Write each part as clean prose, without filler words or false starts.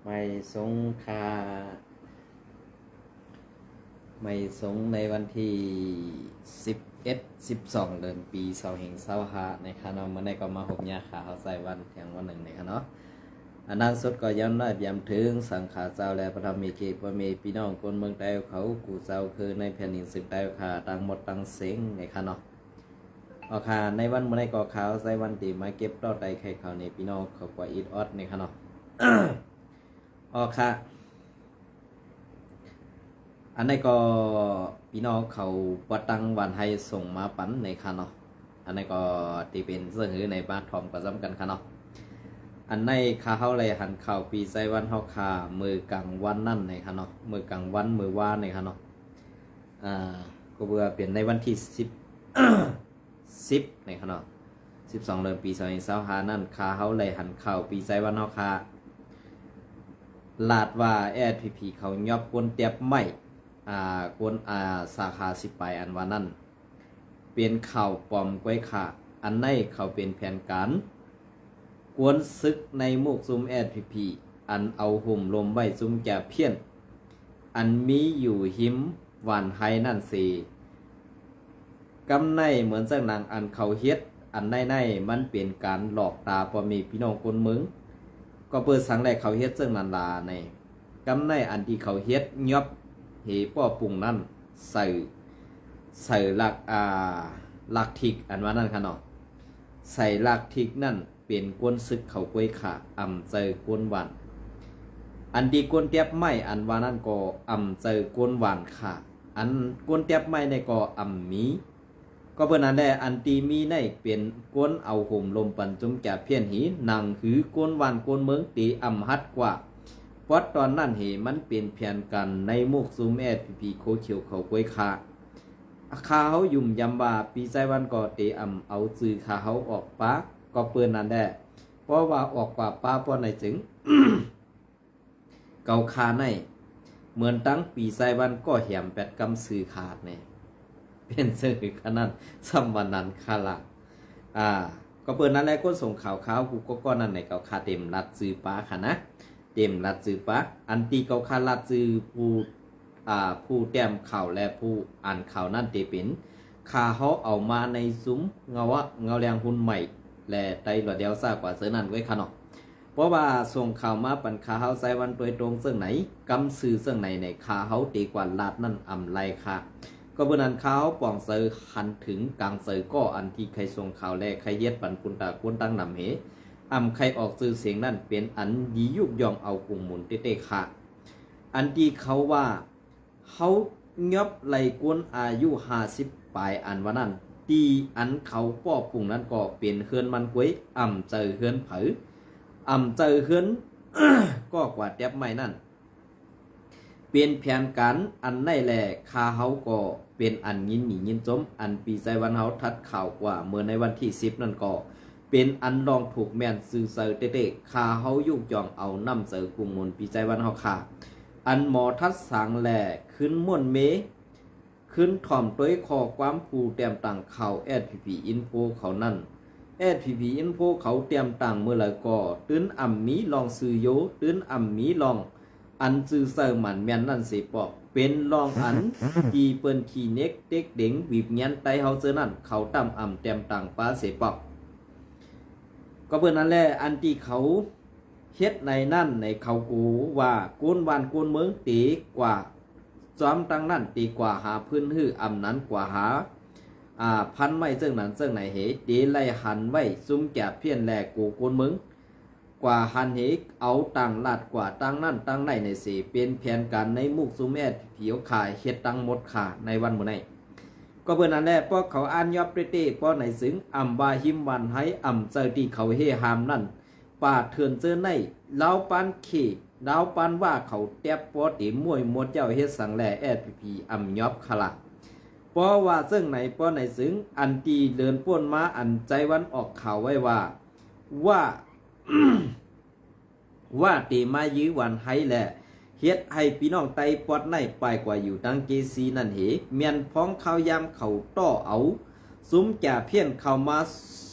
ไม่สงคาไม่สงในวันที่11-12เดือนปี2565ในคณะเมื่อในก็มาห่มยาขาวใส่วันเที่ยงวันหนึ่งในคณะอันนั้นสุดก็ย้ำได้ย้ำถึงสังขารเจ้าและพระธรรมเกศพระเมพี่น้องคนเมืองใต้เขากูเจ้าคือในแผ่นดินสืบใต้ขาต่างหมดต่างเสียงในคณะออกขาในวันเมื่อในก็ขาวใส่วันตีมาเก็บต่อใดไข่ขาวในพี่น้องเขากว่าอีดออดในคณะออกค่ะอันนี้ก็พี่น้องเขาปตังวันให้ส่งมาปั่นในค่ะเนาะอันนี้ก็ตีเป็นเสื้อหือในบ้านทอมก็ซ้ำกันค่ะเนาะอันในข้าเฮาเลยหันข่าวปีใส่วันเฮาคามือกลางวันนั่นในค่ะเนาะมือกลางวันมือว่านในค่ะเนาะก็เบื่อเปลี่ยนในวันที่10ในค่ะเนาะ12เดือนปี2025นั่นข้าเฮาเลยหันข่าวปีใส่วันเฮาคาลาดว่าAPPเขายอบกวนเตียบไม่กวนสาขาสิไปอันว่านั่นเป็นข่าวปลอมก้อยขาอันในเขาเป็นแผนการกวนซึกในมุกซุมAPPอันเอาหุ่มลมไว้ซุมแก่เพี้ยนอันมีอยู่หิมหวานไฮนั่นสิกำในเหมือนสักนางอันเขาเฮ็ดอันในมันเป็นการหลอกตาพอมีพี่น้องคนเมืองก็เปิดสังแรกเขาเฮ็ดซึ่งนันลาในกำในอันที่เขาเฮ็ดยอบเหป้อปุ่งนั่นใส่หลักทิกอันว่านั่นค่ะเนาะใส่หลักทิกนั่นเป็นกวนซึกเขากล้วยขาเจอกวนหวานอันที่กวนเตียบไม่อันว่านั่นก็เจอกวนหวานค่ะอันกวนเตียบไม่ในก็มีก็เพื่อนนั้นแหละอันตีมีในเป็นกวนเอาห่มลมปันจุ่มแก่เพี้ยนหีนางหือกวนหวานกวนเมืองตีฮัดกว่าเพราะตอนนั้นมันเป็นเพียนกันในมุกซูมAPPโคเขียวเขากล้วยขาข้าเขายุ่มยำบาปีใจวันก็ตีเอาจือข้าเขาออกปากก็เปื้อนนั้นแหละเพราะว่าออกกว่าป้าเพราะในจึง เกาคาในเหมือนตั้งปีใจวันก็แหมแปดกำสื่อขาดเนี่ยเป็นสื่อขนาดสัมวันนั้นคาละก็เปิดนั้นแหละคนส่งข่าวกูก็นั่นในเกาคาเต็มรัดซื้อป้าค่ะนะเต็มรัดซื้อป้าอันตีเกาคารัดซื้อผู้แต้มข่าวและผู้อ่านข่าวนั่นเตเป็นข่าเขาเอามาในซุ้มเงาแรงหุ่นใหม่และไตหลอดเดียวซากว่าเสือนั่นไว้ค่ะเนาะเพราะว่าส่งข่าวมาปั่นข่าเขาใส่วันตัวตรงเสื่องไหนกำซื้อเสื่องไหนในข่าเขาตีกว่าลาดนั่นไรค่ะก็บนนั้นข่าวป่องเสือหันถึงกลางเสือก็อันที่ใครส่งข่าวและใครเย็ดปั่นคุณตาคุณตั้งนำเหใครออกซื้อเสียงนั่นเป็นอันยียุกยองเอากลุ่มหมุนเตะค่ะอันที่เขาว่าเขายอบไหลกวนอายุ50ปลายอันว่านั่นตีอันเขาป้อปุ่งนั้นก็เป็นเฮือนมันกวยเจอเฮือนเผอเจอเฮือน ก็กว่าแทบไม่นั่นเป็นแผนการอันในแหละคาเฮาก็เป็นอันยินหนียินจมอันปีใจวันเฮาทัดข่าวกว่าเมื่อในวันที่10นั่นก็เป็นอันลองถูกแม่นซื้อเซอร์เตะคาเฮายุกยองเอาน้ำเสือกลุ่มมนปีใจวันเฮาค่ะอันหมอทัดสังแหล่ขึ้นม่วนเมขึ้นถ่อมต้วยคอความผู้เตรียมต่างข่าว APP Info เขานั่น APP Info เขาเตรียมต่างเมื่อไรก็ตื้นมีลองซื้อโยตื้นมีลองอันซื้อเซอร์มันแม่นนั่นสิปอกเป็นลองอันที่เปิ้นขี้เน็กเด็กเด็งบีบเงี้ยนไตเฮาเจอนั่นเขาตำเตรียมต่างปลาเสปอกก็เปิ้นนั่นแหละอันที่เขาเฮ็ดในนั่นในเขากูว่ากูนวันกูนเมืองตีกว่าซ้อมตั้งนั่นตีกว่าหาพื้นหื้อนั้นกว่าหาพันไม้เจ้งนั้นเจ้งไหนเหตีไล่หันไว้ซุ้มแก่เพี้ยนแหลกกูกูนเมืองกว่าหันเหเอาตังลาดกว่าตั้งนั่นตั้งในในสีเป็นแผนการในมุกซุ้มผิวขายเฮ็ดตั้งหมดขาในวันมื้อไหนก็เพิ่นนั่นแหละเพราะเขาอ่านยอบเปเต้เพราะในซึ้งบาหิมวันให้เจอที่เขาเฮหามนั่นป่าเถื่อนเจอในเล้าปันขี่เล้าปันว่าเขาแตบปอติมวยมดเจ้าเฮ็ดสังแหล่APPยอบขละเพราะว่าซึ่งไหนเพราะในซึ่งอันตีเดินป่วนมาอันใจวันออกข่าวไว้ว่า ว่าตีมายื้อวันให้แหละเฮ็ดให้พี่น้องไตปอดในปลายกว่าอยู่ตั้งเกซีนั่นเหเมียนพ้องข้าวยามเขาต้อเอาซุ้มแก่เพี้ยนเข้ามา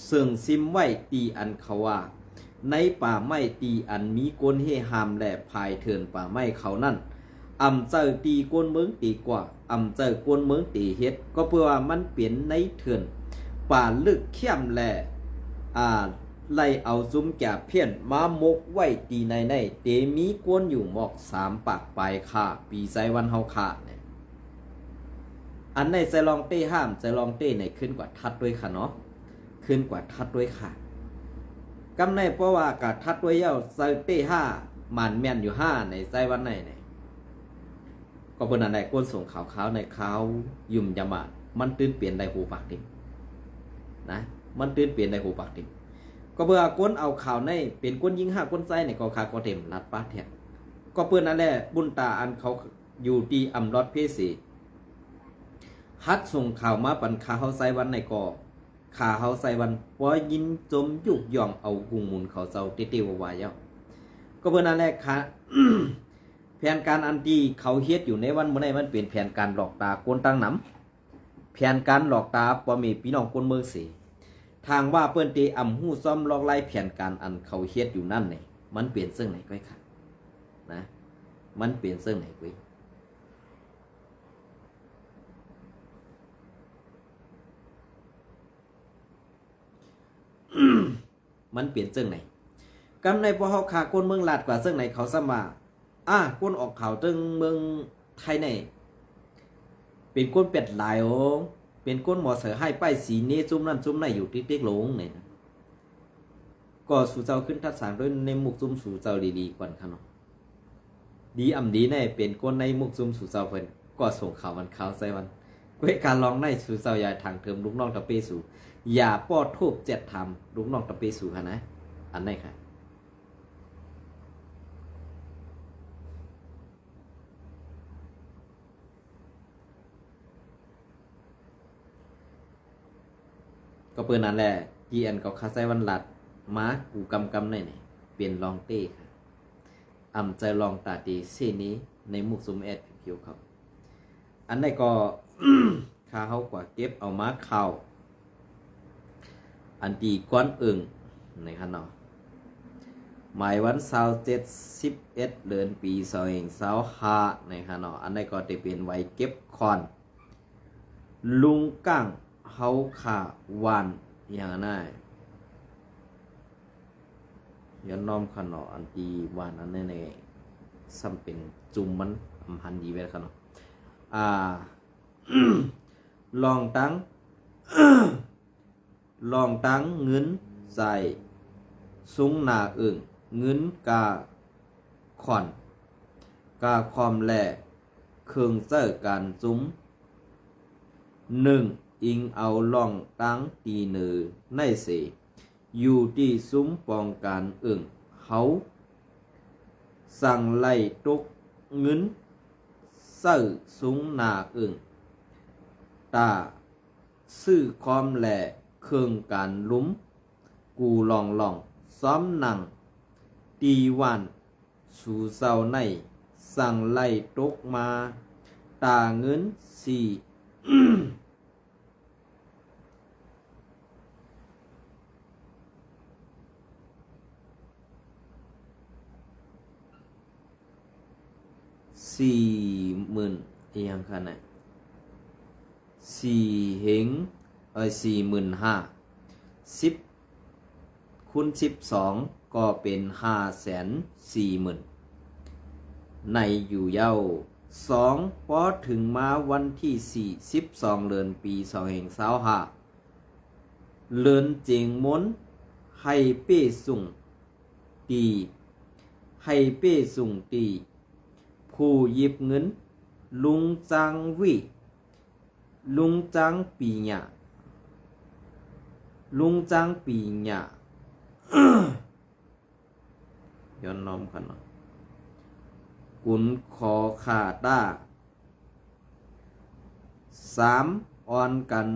เสื่องซิมไว้ตีอันเขาว่า ในป่าไม้ตีอันมีก้นเฮหามและภายเถินป่าไม้เขานั่นอำเจอตีก้นเมืองตีกว่าอำเจอก้นเมืองตีเฮ็ดก็เพื่อว่ามันเปลี่ยนในเถินป่าลึกเข้มและไล่เอาซุ้มแก่เพี้ยนมามกไว้ตีในเตมีกวนอยู่หมอก3 ปากปลายค่าปีไซวันเฮาขาดเนี่ยอันในใจลองเต้ห้ามใจลองเต้ในขึ้นกว่าทัดด้วยค่ะเนาะขึ้นกว่าทัดด้วยค่ะกำในเพราะว่ากะทัดด้วยเย้าใจเต้5มันแม่นอยู่5ในใจวันไหนเนี่ยก็เพิ่นอันใดก้นส่งขาวในขาวยุ่มยามะมันตื่นเปลี่ยนได้หูปากตินะมันตื่นเปลี่ยนได้หูปากติก็เบื่อก้นเอาข่าวในเป็นก้นยิง5ก้นไส้ในก็คาก็เต็มลัดป้าแท้ก็เปิ้นนั่นแหละบุญตาอันเขาอยู่ที่อำรอดเพศฮัดส่งข่าวมาปันขาเฮาไซวันในก่อขาเฮาไซวันปอยินจมยุกย่องเอาหุงมุนเขาเจ้าเตๆวายเย้าก็เพิ่นนั่นแหละค่ะ แผนการอันที่เขาเฮ็ดอยู่ในวันมื้อนี้มันเป็นแผนการหลอกตาคนตั้งนำแผนการหลอกตาบ่มีพี่น้องคนเมืองสิทางว่าเปิ้นเตอำฮู้ซ่อมลอกไล่แผนการอันเขาเฮ็ดอยู่นั่นนี่มันเปลี่ยนซึ่งไหนก้อยค่ะนะมันเปลี่ยนซึ่งไหนก้อยมันเปลี่ยนซึ่งไหนกำในพอเฮาขาคนเมืองลาดกว่าซึ่งไหนเขาสมาคนออกข่าวตึงเมืองไทยในเป็นคนเป็ดหลายเป็นคนหมอเสือให้ป้ายสีนี้จุ่มนั่นจุ่มไหนอยู่ติ๊กๆลงเนี่ยก็สู่เจ้าขึ้นทัดสางด้วยในมุกจุ่มสู่เจ้าดีๆก่อนค่ะเนาะดีดีแน่เป็นคนในมุกจุ่มสู่เจ้าเพิ่นก็ส่งข่าววันข่าวใส่วันเว้การลองในสู่เจ้าอย่าทางเทิมลูกน้องตะเปสู่อย่าป้อทูบ7 ทำลูกน้องตะเปสู่ค่ะนะอันไหนค่ะก็เปิ้นนั่นแหละ GN ก็คาไซวันลัดมากูกำในนี่เปลี่ยนลองเต้ค่ะอำใจลองตาดีเส้นนี้ในมุกซุมแอดผิวครับอันไหนก็ ค่าเฮากว่าเก็บเอามาเข้าอันตีก้อนอึ่งนะครับเนาะหมายวัน27 เดือนปี2025นะครับเนาะอันไหนก็จะเป็นไว้เก็บคอนลุงกั้งเฮาขาวันอย่างนั้นย้อนน้อมขนออันตีวันอันนี้ในซ้ำเป็นจุ่มมันอำพันดีไว้ขนอลองตั้ง ลองตั้งเงินใส่ซุ้งหนาอึ่งเงินกาขอนกาความแหล่เครื่องเจอการจุ้ม1อิงเอาล่องตั้งตีเนือในเสอยู่ที่ซุ้มปองการอึ่งเขาสั่งไล่ตุกเงินเสื้อซุ้งนาอึ่งตาซื้อความแหล่เครื่องการลุ้มกูลองซ้อมหนังตีวันสู่เศร้าในสั่งไล่ตุกมาตาเงินสี่40,000อย่างขนาด4 เหง45,000 10 คูณ 12ก็เป็น540,000ในอยู่เย้า2พอถึงมาวันที่12เดือนปี2025เลินเจงม้นให้เป้สุ่งตีให้เป้สุ่งตีผู้หยิบเงินลุงจังวิลุงจังปีหยาลุงจังปีหยา ย้อนน้อมกันเนาะกุนขอขาตา3ออนกัน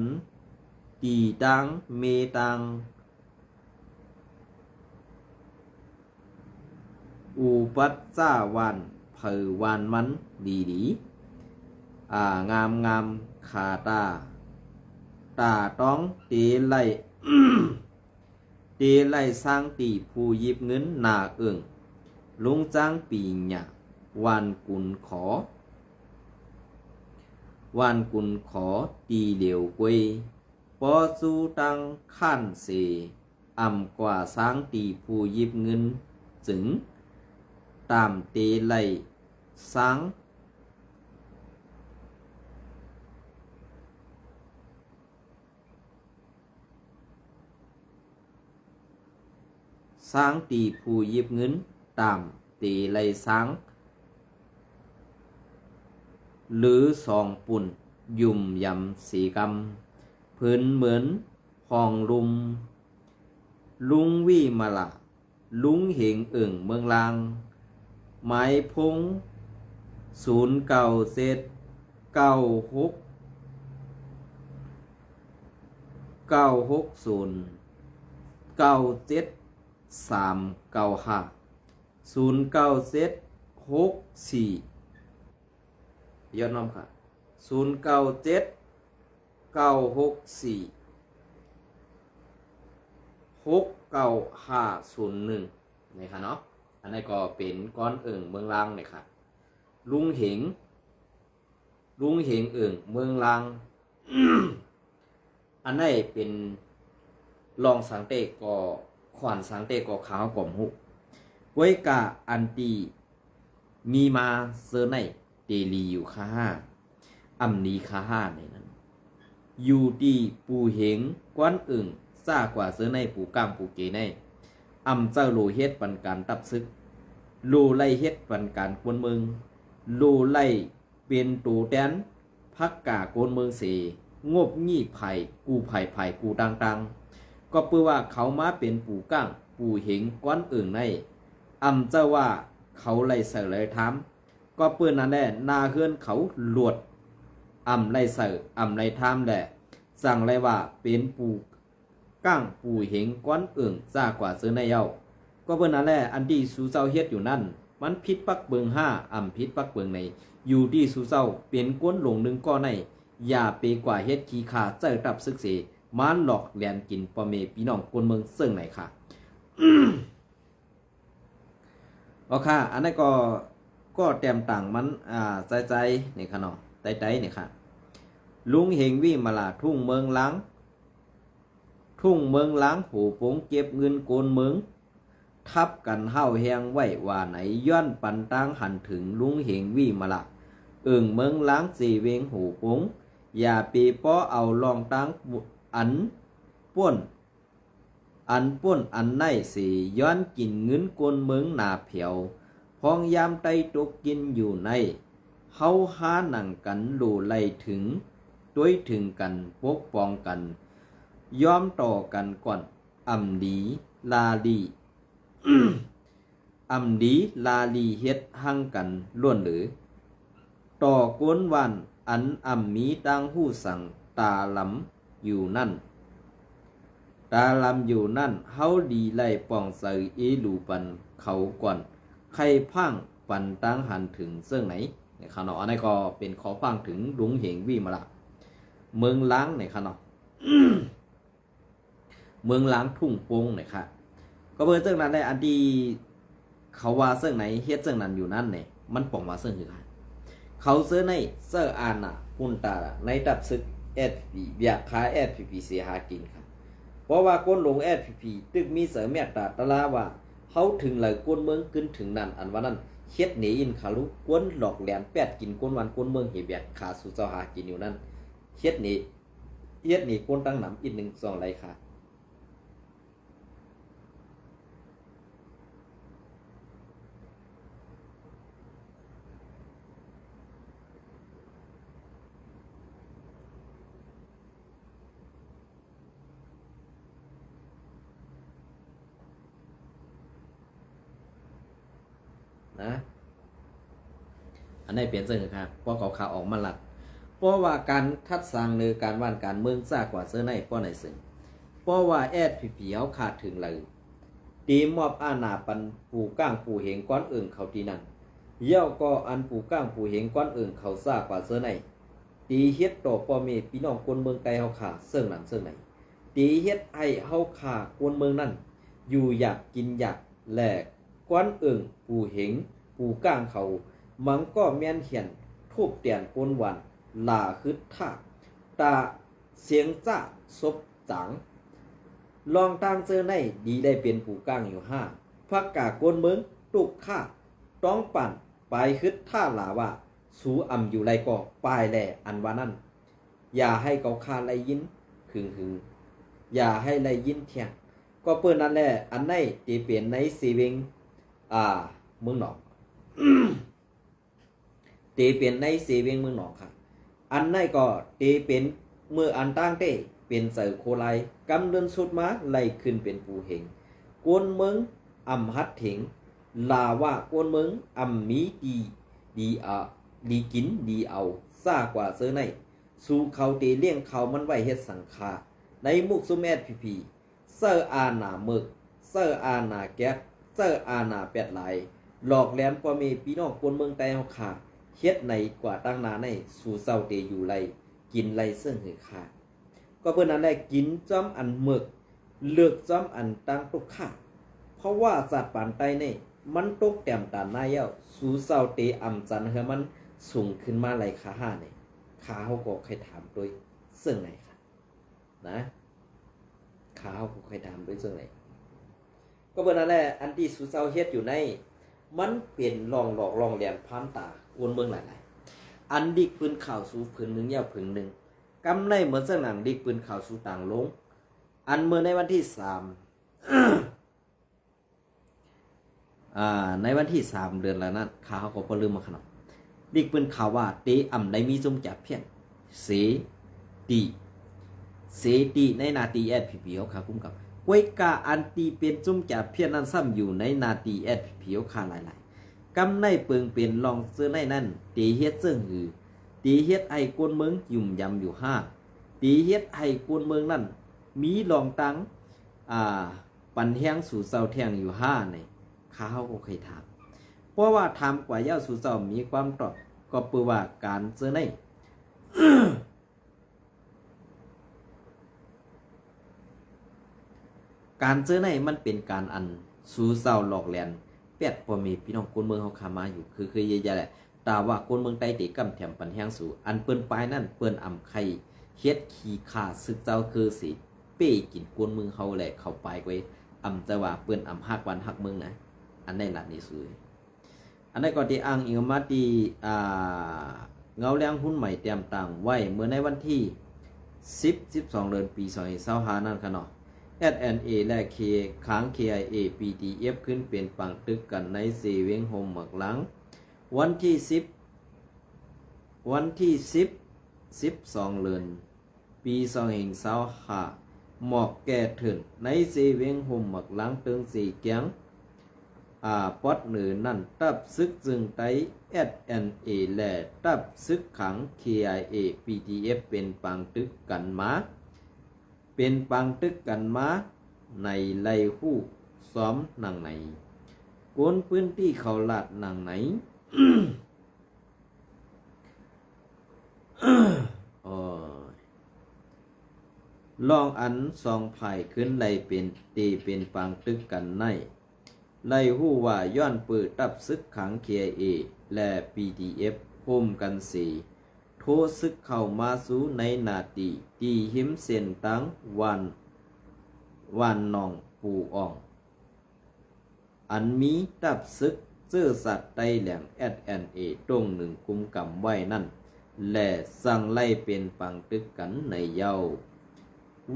ตีตังเมตังอุปัจจาวันเผอวันมันดีงามขาตาต้องเตไล เตไล่สร้างตีผู้ยิบเงินนาเอิงลุงจ้างปีหยาวานกุลขอวานกุลขอตีเหลียวกวยปอจูตังขั้นเสอ่ำกว่าสร้างตีผู้ยิบเงินจึงตามเตไล่สร้างสร้างตีผู้ยิบเงินตามเตไล่สร้างหรือสองปุ่นยุ่มยำสีกำพื้นเหมือนพองลุมลุงวิมาละลุงเหงเอิ่งเมืองลางไม้พง09 เซต96 960 97 395 09 เซต64ยอดน้อมค่ะ097 964 69501นี่ค่ะเนาะอันนี้ก็เป็นก้อนเอิ่งเมืองลางนี่ค่ะลุงเหงเอิ่งเมืองลาง อันนี้เป็นรองสังเตก็ขวานสังเตก็ขาวกล่อมหุไว้กะอันตีมีมาเซอร์ในเตลีอยู่ค่าอัมนีค่าในนั้นอยู่ที่ปูเหงกวนเอิ่งซ่ากว่าเซอร์ในปูก้ามปูเกในอำเจ้าโลเฮ็ดปันการตับซึกโลไล่เฮ็ดปันการกวนเมืองโลไล่เป็นตูแดนพักกาโกนเมืองเสงบงี้ไผ่กูไผ่กูต่างๆก็เพื่อว่าเขามาเป็นปูก้างปูเหงกวนเอิ่งในอำเจ้าว่าเขาไล่เสเลยถามก็เพื่อนั่นแหละนาเฮือนเขาหลวดอำไล่เสอำไล่ถามแหละสั่งไล่ว่าเป็นปูก้างปูเหงก้อนเอิ่งซ่ากว่าซื้อในเย้าก็เพิ่นนั่นแหละอันที่สูเจ้าเฮ็ดอยู่นั่นมันผิดปักเบิง5อำผิดปักเบิงในอยู่ที่สูเจ้าเป็นก้นหลงนึงก็ในอย่าเปกว่าเฮ็ดขี้ขาเจ้าตับซึกเสมานหลอกแหลนกินปอเมพี่น้องคนเมืองเซิ่งไหนค่ะ เอาค่ะอันนั้นก็แต้มต่างมันใจนี่ค่ะเนาะใจนี่ค่ะลุงเฮงวิมาลาทุ่งเมืองล้างหูปงเก็บเงินโกนเมืองทับกันเฮาแหงไว้ว่าไหนย้อนปันตังหันถึงลุงเหงวิมาละเอิงเมืองล้างสีเวงหูปงอย่าปีป้อเอาลองตังอันป้นอันไหนสีย้อนกินเงินโกนเมืองหนาเผียวพองยามไตตกกินอยู่ในเฮาหาหนังกันหลู่ไล่ถึงด้วยถึงกันปกป้องกันย้อมต่อกันก่อนอำดีลาลี อำดีลาลีเฮ็ดหั่งกันล้วนหรือต่อกวนวันอันอำมีตังหู้สั่งตาลำอยู่นั่นเฮาดีไล่ป่องใส่เอลูปันเขาก่อนใครพังปันตังหันถึงเสื่องไหนในขณะอันนี้ก็เป็นขอฟังถึงลุงเหงวิมาละเมืองล้างในขณะ เมืองล้างทุ่งโป่งเนี่ยค่ะก็เบอร์เสื่องนั้นได้อันที่เขาว่าเสื่องไหนเฮ็ดเสื่องนั้นอยู่นั่นเนี่ยมันป่องว่าเสื่องคือใครเขาเสื่อในเสื่ออ่านปุ่นตาในดับซึกFPPอยากขาย FPP เสียหากินค่ะเพราะว่าก้นลง FPP ตึกมีเสริมเมตตาตะลาว่าเขาถึงเลยก้นเมืองขึ้นถึงนั่นอันว่านั้นเฮ็ดหนีอินขาลุก้นหลอกแหลมแปดกินก้นวันก้นเมืองเหียบขาสู่เจ้าหากินอยู่นั่นเฮ็ดหนีก้นตั้งหนำอีก1 2ไรค่ะนะอันนี้เปลี่ยนเสื้อครับเพราะเขาข่าวออกมาหลัดเพราะว่าการทัดสร้างเนือการว่านการเมืองซ่ากว่าเสื้อในเพราะไหนซึ่งเพราะว่าFPPเขาขาดถึงเลยตีมอบอาณาปันปูก้างปูเหงก้อนเอิ่งเขาที่นั่นเย่าก็อันปูก้างปูเหงก้อนเอิ่งเขาซ่ากว่าเสื้อในตีเฮ็ดต่อพ่อแม่พี่น้องคนเมืองไกลเขาขาดเสื้อนั้นเสื้อไหน ตีเฮ็ดให้เฮาขากวนเมืองนั่นอยู่อยากกินอยากแลกกวนเอิงปูเหงปูก้างเขามังก็แม่นเหียนทูบเตียนกวนหวันลาคึดท่าตาเสียงจ้าซบจังลองตามเจอในดีได้เป็นปูก้างอยู่ห้าพักกากวนเมืองตุกข้าต้องปั่นไปคึดท่าหลาว่าสูอ่ำอยู่ไรก็ปลายแหล่อันว่านั่นอย่าให้เขาคาไรยินหึงอย่าให้ไรยินเที่ยงก็เปิ้นนั่นแหละอันไหนที่เปลี่ยนในซีวิงเมืองหนอง ตีเป็นในซีวิงเมืองหนองค่ะอันไหนก็ตีเป็นเมื่ออันตั้งเต้เป็นเสือโคไลกำเดินสุดมาไล่ขึ้นเป็นปูเหงกวนเมืองอ่ำฮัดถิงลาว่ากวนเมืองอ่ำมีดีกินดีเอาซ่ากว่าเสื้อในสู่เขาตีเลี้ยงเขามันไว้เฮ็ดสังฆาในมุกซุมแอดพีเซอร์อาหนาเมึกเซอร์อาหนาแก๊กเซอร์อาหนาแปดไหลหลอกแหลมพ่อแม่พี่น้องคนเมืองใต้เฮาขาเฮ็ดในกว่าตั้งนาในสู่เศร้าเตอยู่ไรกินไรเสื่องหือขาก็เพิ่นนั้นได้กินจ้อมอันเมึกเลือกจ้อมอันตั้งตุกขาเพราะว่าสัตว์ป่านใต้นี่มันตกแต้มตาหน้าเย้าสู่เศร้าเตอ่ำจันเฮามันสูงขึ้นมาไรขาห้านี่ขาเฮาก็ใครถามโดยเสื่องไหนค่ะนะขาเฮาก็ใครถามโดยเสื่องไหนก็เพิ่นนั่นแหละอันที่สู่เศร้าเฮ็ดอยู่ในมันเป็นลองหลอกลองแหลมพามตาวนเมืองหลายๆอันดิกปืนข่าวสู่ผืนหนึ่งยาวผืนหนึ่งกำในเหมือนเสื้อหนังดิกปืนข่าวสู่ต่างลงอันเมื่อในวันที่ในวันที่3เดือนแล้วนั้นข่าวก็พอลืมมาขนาดดิกปืนข่าวว่าเตอ่ำในมีจมจับเพี้ยนเสตีในนาตีแอดพีเขาขาคุ้มกับกวยกาอันตีเป็นจุ่มจับเพี้ยนนั้นซ้ำอยู่ในนาตีแอดพีเขาขาหลายๆกำในเปิงเป็นลองเสื้อในนั่นตีเฮ็ดเสื้อหือตีเฮ็ดไอ้กวนเมืองยุ่มยำอยู่ห้าตีเฮ็ดไอ้กวนเมืองนั่นมีลองตังปันแห้งสู่เสาแทงอยู่ห้าในข้าก็เคยถามเพราะว่าทำกว่าเย้าสู่เสามีความตอบก็เปือว่าการเสื้อใน การเสื้อในมันเป็นการอันสู่เสาหลอกแหลนแปดพอมีพี่น้องคนเมืองเขาขามาอยู่คือเยอะๆแหละแต่ว่าคนเมืองใต้ตีกำแถมปันแห้งสู่อันเปิ้นปลายนั่นเปิ้นอ่ำไข่เฮ็ดขี้ขาซึกเจ้าคือสิเป้กินคนเมืองเขาแหละเข้าไปไว้อ่ำจะว่าเปิ้นอ่ำฮักวันฮักเมืองนะอันได้หลัดนี่สุยอันได้ก็ที่อ้างอิงมาที่เงาแรงหุ้นใหม่เตรียมต่างไว้เมื่อในวันที่12เดือนปี2025นั่นค่ะเนาะ S&A และ K ค้าง KIA PDF ขึ้นเป็นปังตึกกันในเซเว่งโฮมหมักหลังวันที่12เดือนปี2025หมอกแก่ถึงในเซเว่งโฮมหมักหลังเติงสีเกียงปอดหนือนั่นตับซึกจึงไต S&A และตับซึกขัง KIA PDF เป็นปังตึกกันมาในไล่หู้ซ้อมหนังไหนกวนพื้นที่เขาลาดหนังไหน ลองอันสองไผ่ขึ้นไล่เป็นเป็นปังตึกกันในไล่หู้ว่าย้อนปืดตับซึกขัง KIA และ PDF โฮมกันสีโทซึกเข้ามาสู่ในนาตีตีหิมเส้นตังวันนองปูอ่องอันมีตับซึกเสื้อสัตว์ไตแหลง S&A ตรงหนึ่งกุมกำไว้นั่นและสั่งไล่เป็นปังตึกกันในเย้า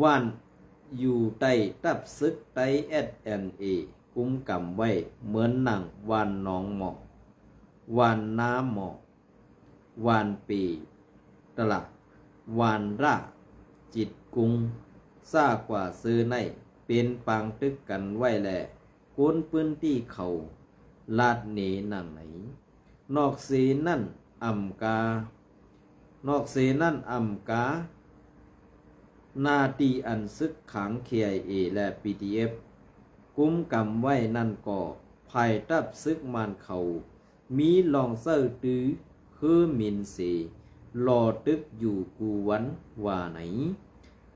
วันอยู่ใต้ตับซึกไต S&A กุมกำไว้เหมือนหนังวันน้องหมอกวันน้ำหมอกวันปีตลาดวันระจิตกุงซากว่าซื้อในเป็นปังตึกกันไว้แหละก้นพื้นที่เขาลาดเนหนังไหนนอกสีนั่นอ่ำกานาตีอันซึกขัง KIA และ PDF กุมกำไว้นั่นก็ภายตับซึกมันเขามีลองเซอร์ตื้อคือมินเสรอตึกอยู่กูวันว่าไหน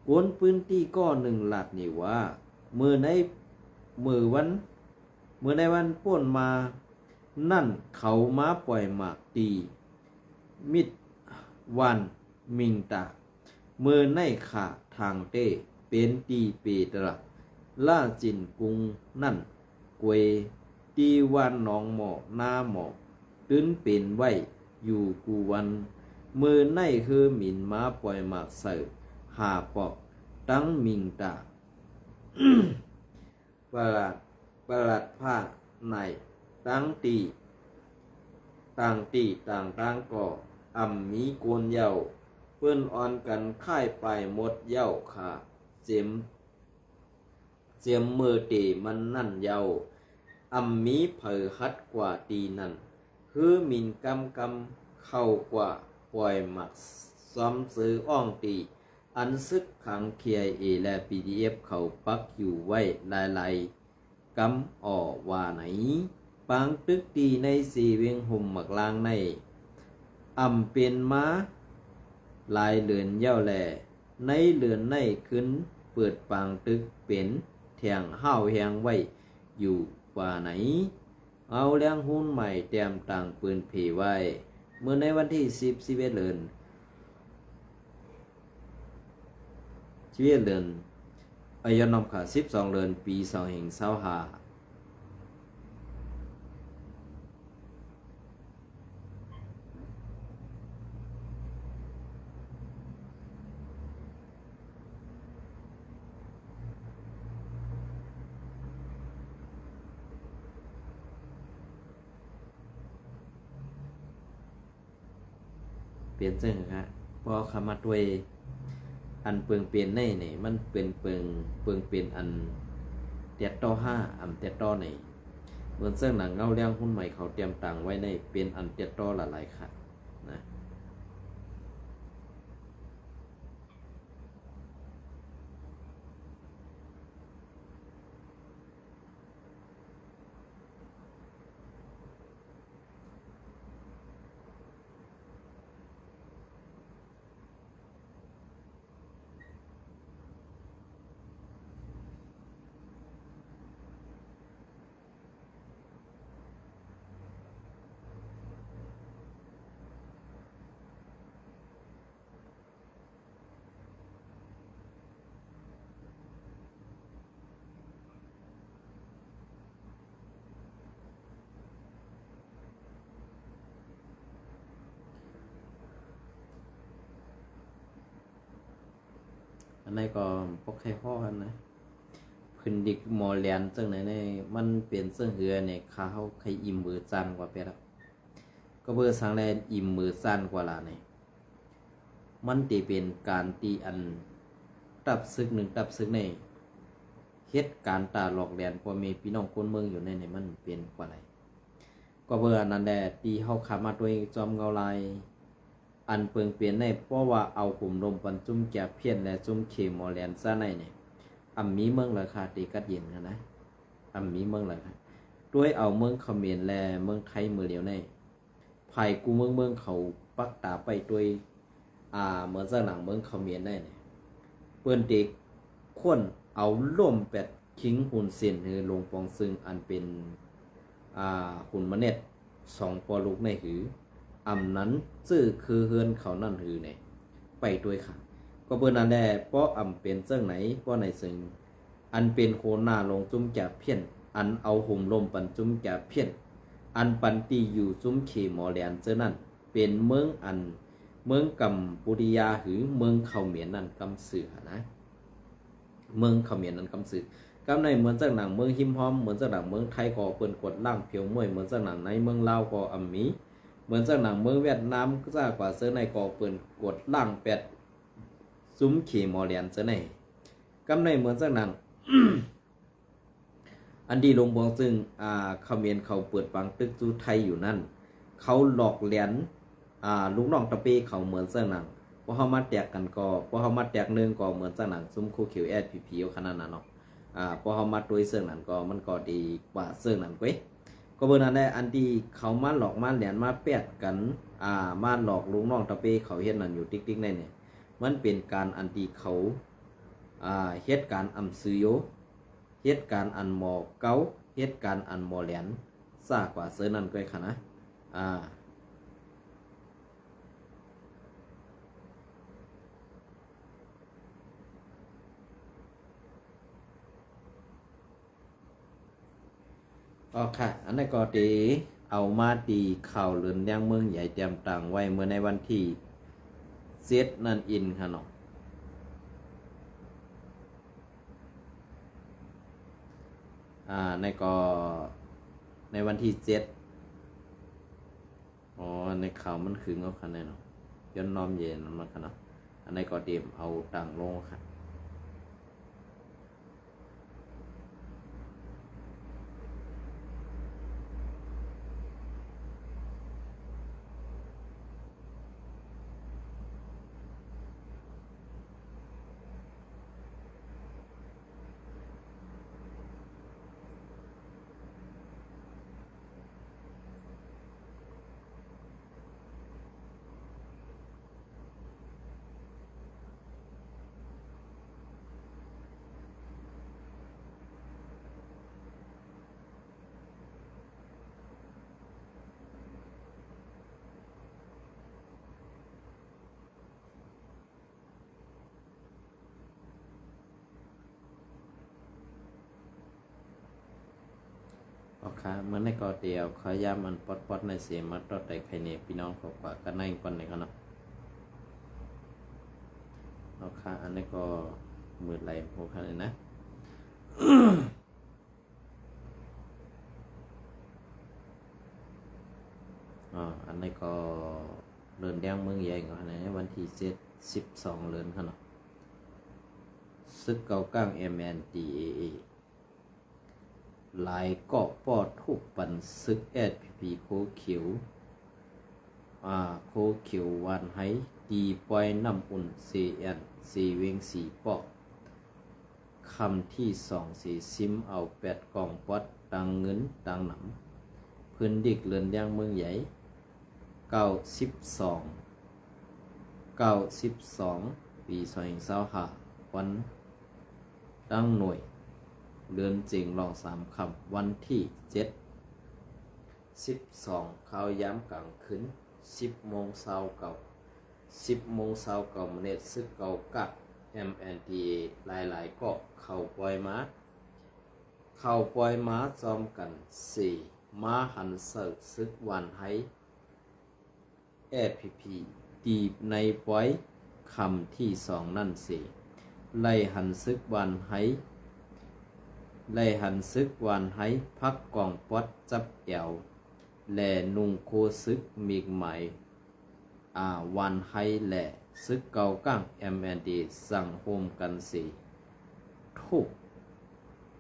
กวนปืนตีก็หนึ่งหลัดนี่ว่ามือในมือวันมือในวันป่นมานั่นเขามาปล่อยหมากตีมิดวันมิงตามือในขาทางเต้เป็นตีเปตระล่าจินกุงนั่นกวยตีวันหนองหมอกหน้าหมอกตื้นเป็นไว้อยู่กูวันมือในคือหมินมาปล่อยหมากใส่หาปอกตั้งมิงตา ประหลัดผ้าในตั้งตีต่างก่ออ่ำมีโกนเย้าเพื่อนอ่อนกันค่ายไปหมดเย้าขาเจียมมือตีมันนั่นเย้าอ่ำมีเผยฮัดกว่าตีนั่นคือมินกำเข้ากว่าปล่อยหมักซ้อมซื้ออ้องตีอันซึกขัง KIA และ PDF เขาปักอยู่ไว้หลายๆกำอ่อว่าไหนปางตึกตีในสี่เวียงห่มหมักลางในอ่ำเป็นม้าลายเหลือนเย้าแหล่ในเหลือนในขึ้นเปิดปางตึกเป็นแทงห้าวแหงไว้อยู่ว่าไหนเอาแรงหุ้นใหม่เตรียมต่างปืนเพไว้เมื่อในวันที่11เดือนอายนอมขา12เดือนปี2525เปลี่ยนซึ่งฮะพอคำมาด้วยอันเปิงเปลี่ยนในนี่มันเป็นเปิงเปลี่ยนอันเตียต่อ5อันเตียต่อในเหมือนเสื้อหนังเงาเลี้ยงหุ้นใหม่เขาเตรียมต่างไว้ในเป็นอันเตียต่อหลายๆค่ะนะอันนี้ก็พกไข่ข้อกันนะพื้นดิกมอเลียนซึ่งไหนในมันเปลี่ยนซึ่งเหือเนี่ยขาเขาใครอิ่มมือจันกว่าเปียแล้วก็เบอร์สังแลนอิ่มมือจันกว่าล่ะเนี่ยมันตีเป็นการตีอันตับซึกหนึ่งตับซึกในเหตุการณ์ตาหลอกแดนพอมีพี่น้องคนเมืองอยู่ในมันเป็นกว่าไรก็เบอร์อันนั้นแหละตีเขาขามาด้วยจอมเงาลายอันเปิงเปลี่ยนในเพราะว่าเอาขุมลมปันจุ่มแก่เพี้ยนและจุ่มเขมอแลนซะในเนี่ยอ่ำมีเมืองราคาตีกัดเย็นกันนะอ่ำมีเมืองราคาด้วยเอาเมืองเขมรและเมืองไทยมือเดียวในภายกูเมืองเขาปักตาไปด้วยเหมือนสนังเมืองเขมรได้เนี่ยเปิ้นเด็กคนเอาล่มแปดคิงหุ่นเส้นคือลงปองซึ่งอันเป็นหุ่นมะเน็ด2 ปอลูกในหืออำนั้นซื่อคือเฮือนเขานั่นหือเนี่ยไปด้วยค่ะก็เปิ้นนั่นแหละเพราะอำเป็นเจ้งไหนเพราะในซึ่งอันเป็นโคหน้าลงจุ้มจากเพี้ยนอันเอาห่มลมปันจุ้มจากเพี้ยนอันปันตีอยู่จุ้มเขมอแลนเจ้านั่นเป็นเมืองอันเมืองกัมพูชาหรือเมืองเขมรนั่นกำสือนะเมืองเขมรนั่นกำสือกำในเหมือนจากหนังเมืองหิมพอมเหมือนจากหนังเมืองไทยก็เปิ้นกดล่างเพียวมวยเหมือนจากหนังในเมืองลาวก็อัมมีเหมือนจากหนังเมืองเวียดนามก็จะกว่าเสื้อในก็เปิ้นกดล่างแปดซุ้มเขมอแลนเสื้อในกำในเหมือนจากหนัง อันดีลงบวงซึ่งเขมรเขาเปิดปังตึกจูไทยอยู่นั่นเขาหลอกเหรียญลูกน้องตะเป้เขาเหมือนเสื้อหนังพอเขามาแตกกันก็พอเขามาแตกหนึ่งก็เหมือนเสื้อหนังซุ้มคู่เขียวแอดพีพีขนาดนั้นเนาะพอเขามาด้วยเสื้อหนังก็มันก็ดีกว่าเสื้อหนังเว้ยก็เบอร์นั้นแหละอันที่เขามาหลอกมาเหรียญมาแปดกันมาหลอกลูกน้องตะเป้เขาเห็นนั่นอยู่ติ๊กๆในเนี่ยมันเป็นการอันที่เขา เหตุการณ์อำซื้อโยเหตุการณ์อันหมอเกาเหตุการณ์อันหมอแหลนซากว่าเสือนั่นก็ค่ะนะค่ะอันนี้ก็ดีเอามาตีข่าวเรือนย่างเมืองใหญ่เตรียมต่างไว้เมื่อในวันที่7นั่นอินค่ะเนาะในก็ในวันที่7ในข่าวมันคือเอาค่ะแน่เนาะย้อนน้อมเย็นมันค่ะเนาะอันนี้ก็เตรียมเอาต่างลงค่ะค่ะเมื่อในก็เดียวขอยามันปอดในเสียมาตอดแต่ใครเนี่ยพี่น้องขอกว่ากันในก่อนในกันเนาะค่ะอันนี้ก็มือไหลโหค่ะเลยนะอันนี้ก็เดินแดงเมืองใหญ่ก่อนในวันที่12เดือนค่ะเนาะซึกเกาก้าง MNDAA หลายเกาะปอดทุกปันซึกSPP โคเขียวโคเขียววันให้ตีปล่อยน้ำอุ่น CN 4เวง4ปอกคำที่2 4ซิมเอา8กล่องปอดตังเงินตังหนำพื้นดิกเลือนย่างเมืองใหญ่92ปี2025วันตั้งหน่วยเดือนจริงลอง3คำวันที่7 12เข้าย้ำกลางคืน10 โมงเช้าเก่า10 โมงเช้าเก่าเมตรซึกเก่ากับ MNDA หลายๆก็เข้าปล่อยม้าจอมกัน4ม้าหันเสิร์ซึกวันให้SPP ตีในปล่อยคำที่2นั่นไล่หันซึกวันให้พักกองปอดจับแอวแลนุงโคซึกมีกใหม่วันให้แหล่ซึกเกาก้าง MND สั่งโฮมกันทุก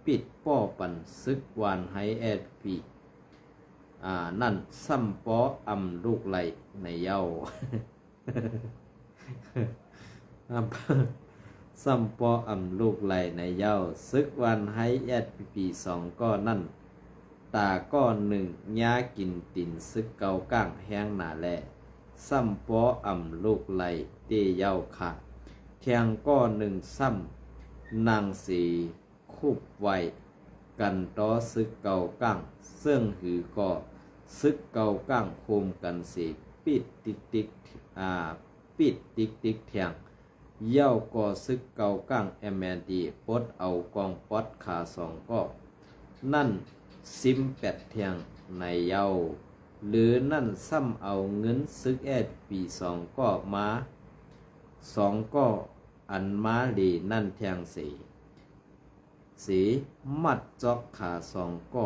ปิดป้อปันซึกวันให้SPPนั่นซ้ำป้อลูกไหลในเย้า ซ้ำปอลูกไหลในเย้าซึกวันให้SPP 2ก็นั่นตาก้อน1ย้ากินตินซึกเกาก้างแห้งหนาแลซ้ำปอลูกไหลเตเย้าค่ะแทงก้อน1ซ้ำนางคุบไว้กันต่อซึกเกาก้างซึ่งหือก็ซึกเกาก้างโคมกันปิดติ๊กแทงเย้าก็ซึกเกาก้าง MND ปดเอากองปอดขา2ก็นั่นซิม8เทียงในเย้าหรือนั่นซ้ำเอาเงินซึกปี2ก็มา2ก็อันมาลีนั่นเทียงสีมัดจอกขา2ก็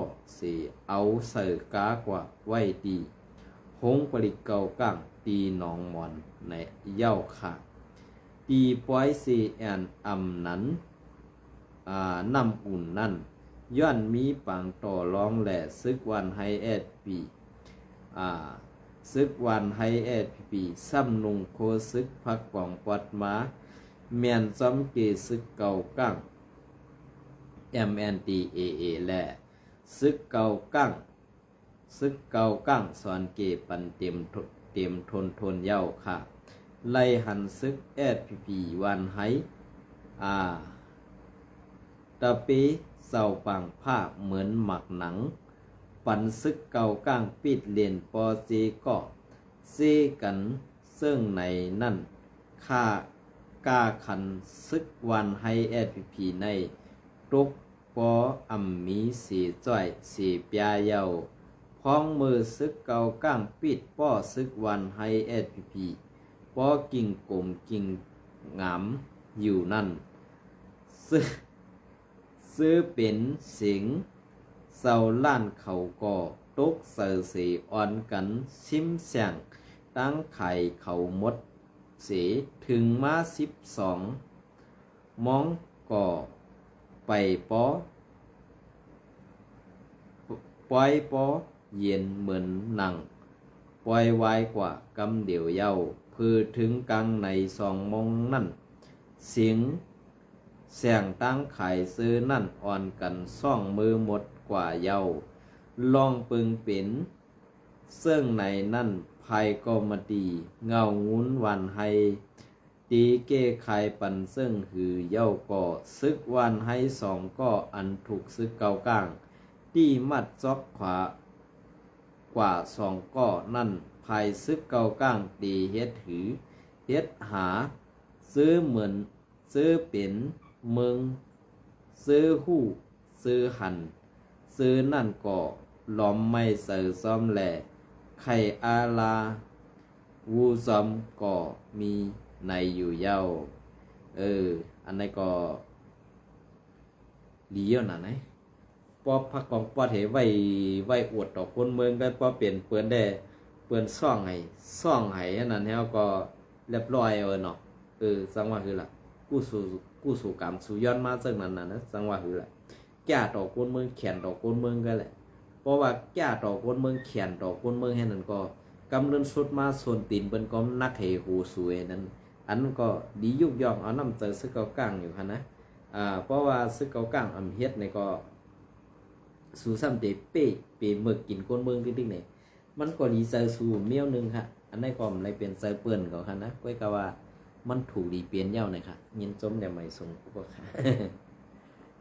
เอาเสือกากว่าไว้ดีหงปริเกาก้างตีหนองมอนในเย้าค่ะตีปล่อยCNนั้นนำอุ่นนั่นย้อนมีปังต่อรองแหล่ซึกวันให้SPPซึกวันให้SPPซ้ำนุงโคซึกพักกองปอดมาเมียนจอมเกซึกเก่าก้าง MNDAA แหล่ซึกเก่าก้างสอนเกปันเต็มทนเย้าค่ะไล่หันซึกSPP วันให้ ตะปีเศร้าปังผ้าเหมือนหมักหนังปันซึกเก่าก้างปิดเลียนปอซีก็ซีกันซึ่งในนั่นค่ากาขันซึกวันให้แอดพีในตุกปออัมมีสีจ้อยสีปยาเยาพ้องมือซึกเก่าก้างปิดป้อซึกวันให้แอดพีป้อกิ่งกลมกิ่งงามอยู่นั่นซื้อเป็นสิงเศร้าล้านเขาก่อตกเสือสีอ่อนกันซิมเสียงตั้งไข่เขามดเสีถึงมา12มองก่อไปป้อปล่อยป้อเย็นเหมือนหนังปล่อยไว้กว่ากำเดียวเย้าพือถึงกลางใน2 โมงนั่นเสียงแสงตั้งไข่ซื้อนั่นอ่อนกัน2 มือหมดกว่าเย้าลองปึงเป็นซึ่งในนั่นภัยก็มาดีเงางุ้นวันให้ตีเก้ไขปันซึ่งหือเย้าก่อซึกวันให้2ก็อันถูกซึกเกาก้างตีมัดซอกขวากว่า2ก็นั่นภัยซึกเกาก้างตีเฮ็ดหือเฮ็ดหาซื้อเหมือนซื้อเป็นเมืองซื้อหู้ซื้อหันซื้อนั่นก็ล้อมไม่เสือซ้อมแหล่ไข่อาลาวูซอมก็มีในอยู่เย้าอันนี้ก็ดีเยอะนะไหนพอพักของปอดเหไว้อวดต่อคนเมืองก็พอเปลี่ยนเปื้อนได้เปื้อนซ่องให้อันนั้นแล้วก็เรียบร้อยเนาะสังว่าคือล่ะกู้สู่กรรมสู่ย้อนมาซึ่งนั้นนะสังว่าคือล่ะแก่ต่อคนเมืองแขนต่อคนเมืองก็แหละเพราะว่าแก่ต่อคนเมืองแขนต่อคนเมืองให้นั่นก็กำเนิดสุดมาส่วนตีนเป็นก็นักเหหูสวยนั้นอันก็ดียุกย่องเอาน้ำเจอซึกเกาก้างอยู่ค่ะนะเพราะว่าซึกเกาก้างอำเฮ็ดในก็สู่ซ้ำเตเป้หมึกกินคนเมืองติ๊กๆเนี่ยมันก็ดีเซอร์สู่เมี้ยวนึงค่ะอันนี้ก็มันเลยเป็นเซอร์เปิ้นเขาค่ะนะก้อยกะว่ามันถูกดีเปลี่ยนเย้าหน่อยค่ะยินจมเดี๋ยวไม่ส่งพวกค่ะ